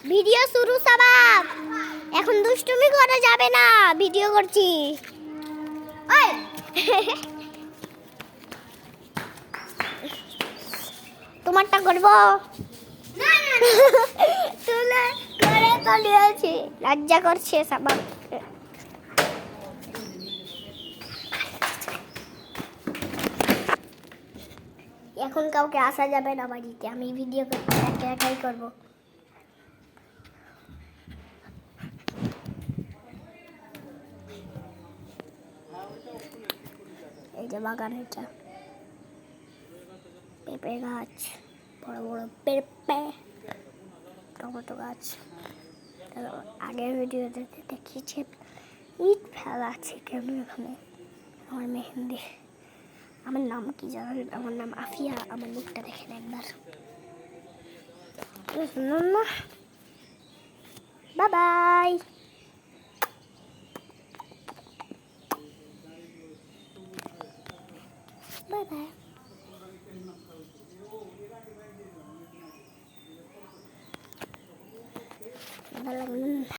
Video শুরু সাবাব। এখন দুষ্টুমি করা যাবে না, ভিডিও করছি। ওই তোমারটা করবো তুলে করে তলিয়েছি, লজ্জা করছে সাবাব। এখন কাউকে আসা যাবে না বাড়িতে, আমি ভিডিও করতে একা একাই করবো। এই যে বাগান, এটা পেঁপে গাছ, বড় বড় পেঁপে, টমেটো গাছ। আগের ভিডিওতে দেখিয়েছি ইট ফেলা আছে কেন এখানে। আমার মেহেন্দি, আমার নাম কি জানেন? আমার নাম আফিয়া। আমার মুখটা দেখেন একবার। Bye bye. Bye bye. ভালো লাগলো।